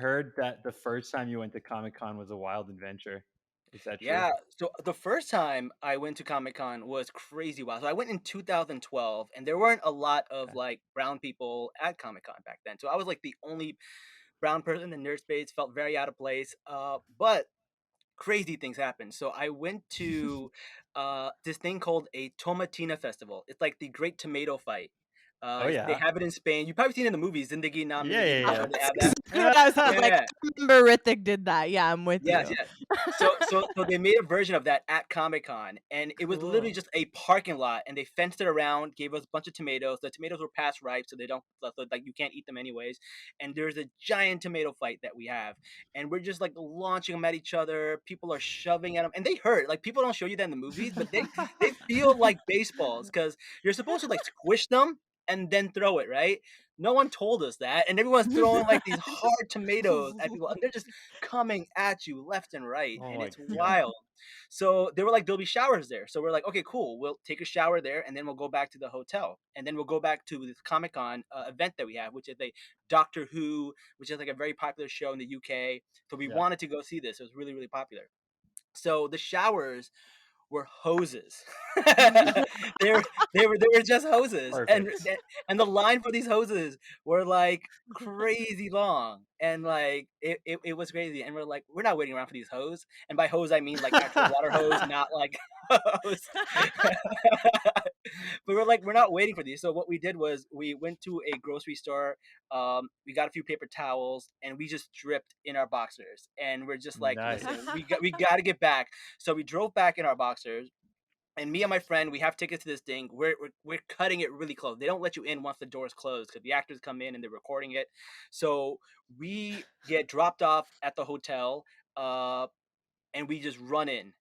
heard that the first time you went to Comic-Con was a wild adventure. Is that true? Yeah, so the first time I went to Comic Con was crazy wild. So I went in 2012, and there weren't a lot of Okay. like brown people at Comic Con back then. So I was like the only brown person in nerd space. Felt very out of place. But crazy things happened. So I went to this thing called a Tomatina Festival. It's like the Great Tomato Fight. Oh They yeah. have it in Spain. You've probably seen it in the movies, Zindagi Na Yeah, Milegi yeah, Dusha. They That's have that. exactly what I was yeah. like. Yeah. I remember Rithic did that. Yeah, I'm with Yes, you. yes. So they made a version of that at Comic Con, and it was literally Cool. just a parking lot, and they fenced it around, gave us a bunch of tomatoes. The tomatoes were past ripe, so they don't, so like you can't eat them anyways. And there's a giant tomato fight that we have, and we're just like launching them at each other. People are shoving at them, and they hurt. Like people don't show you that in the movies, but they feel like baseballs because you're supposed to like squish them and then throw it, right? No one told us that, and everyone's throwing like these hard tomatoes at people, and they're just coming at you left and right, Oh and my it's god. wild. So they were like, there'll be showers there. So we're like, okay, cool. We'll take a shower there, and then we'll go back to the hotel, and then we'll go back to this Comic Con event that we have, which is a Doctor Who, which is like a very popular show in the UK. So we Yeah. wanted to go see this. It was really, really popular. So the showers were hoses. They were just hoses, Perfect. and the line for these hoses were like crazy long, and like it was crazy. And we're like, we're not waiting around for these hose. And by hose, I mean like actual water hose, not like hose. But we're like, we're not waiting for these. So what we did was we went to a grocery store. We got a few paper towels, and we just dripped in our boxers. And we're just like, Nice. listen, we got to get back. So we drove back in our boxers, and me and my friend, we have tickets to this thing. We're cutting it really close. They don't let you in once the doors close because the actors come in and they're recording it. So we get dropped off at the hotel, uh, and we just run in.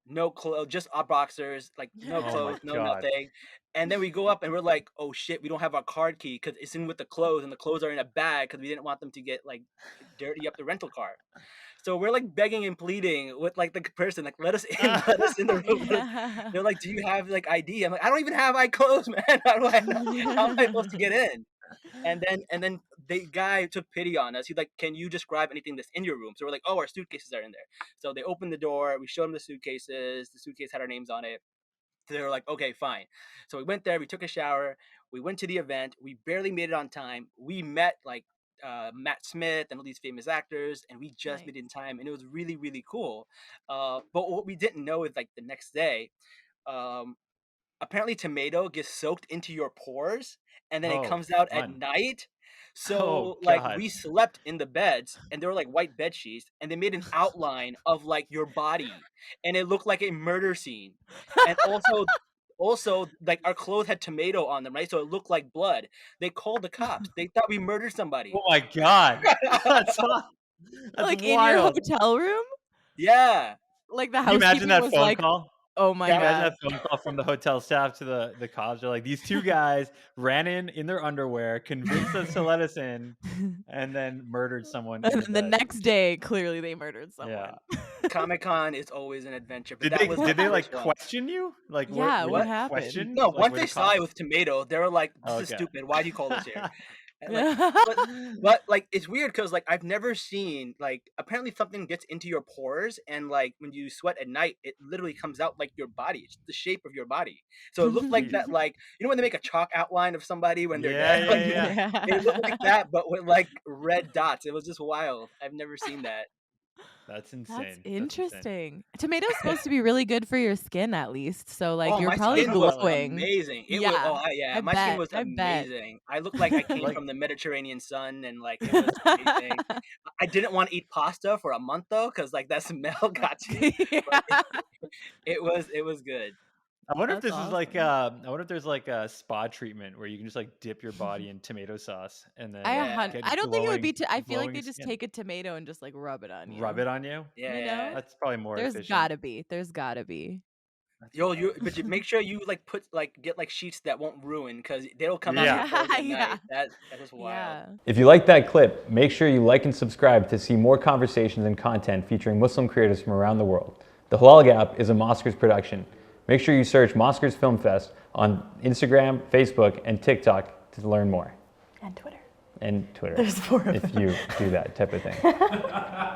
No clothes, just our boxers, like no Oh my clothes, no god. nothing. And then we go up and we're like, oh shit, we don't have our card key because it's in with the clothes, and the clothes are in a bag because we didn't want them to get like dirty up the rental car. So we're like begging and pleading with like the person, like let us in, let us in the room. They're like, do you have like ID? I'm like, I don't even have eye clothes, man. How am I supposed to get in? And then the guy took pity on us. He's like, can you describe anything that's in your room? So we're like, oh, our suitcases are in there. So they opened the door. We showed them the suitcases. The suitcase had our names on it. So they were like, okay, fine. So we went there. We took a shower. We went to the event. We barely made it on time. We met like Matt Smith and all these famous actors, and we just Nice. made it in time, and it was really, really cool. But what we didn't know is like the next day, um, apparently tomato gets soaked into your pores, and then it Oh, comes out at fun. night. Oh So like god. we slept in the beds, and they were like white bed sheets, and they made an outline of like your body, and it looked like a murder scene. And also like our clothes had tomato on them, right? So it looked like blood. They called the cops. They thought we murdered somebody. Oh my god. That's that's Like in your wild. hotel room? Yeah. Like the Can you imagine housekeeping that was phone like, call? oh my Can you That imagine God. that phone call from the hotel staff to the cops? They're like, these two guys ran in their underwear, convinced us to let us in, and then murdered someone in And the then the bed. next day, clearly they murdered Yeah. someone. Comic-Con is always an adventure, but Did that they was did the they first like one. question you? Like Yeah, were what you What? happened? questioned? No, Like once were they the saw it cops? was tomato, they were like, "This is Okay. stupid. Why do you call us here?" And like, but but like it's weird because like I've never seen like apparently something gets into your pores, and like when you sweat at night, it literally comes out like your body. It's the shape of your body. So it looked like Jeez. that, like when they make a chalk outline of somebody when they're Yeah, dead. yeah, yeah. It looked like that, but with like red dots. It was just wild. I've never seen that. That's That's insane. That's insane. interesting. Tomato's supposed to be really good for your skin, at least. So, like, Oh, you're my probably skin was Definitely. glowing. amazing. It was Yeah, yeah, I my skin bet. was I bet. amazing. I looked like I came Like from the Mediterranean sun, and like it was amazing. I didn't want to eat pasta for a month though, because like that smell got to me. But Yeah. it was good. I wonder if That's this is like awesome. I wonder if there's like a spa treatment where you can just like dip your body in tomato sauce and then Yeah, I get don't think it would be I feel like glowing they just skin. take a tomato and just, like, rub it on Rub you, it on you? yeah, you yeah. know? That's probably more There's efficient. gotta be. There's gotta be. That's Yo, wild. but you make sure you like get like sheets that won't ruin, because they'll come out of your Yeah. pores Yeah, at yeah. night. That was wild. Yeah. If you like that clip, make sure you like and subscribe to see more conversations and content featuring Muslim creators from around the world. The Halal Gap is a Mosquers production. Make sure you search Mosquers Film Fest on Instagram, Facebook, and TikTok to learn more. And Twitter. and Twitter. There's 4 of if them. you do that type of thing.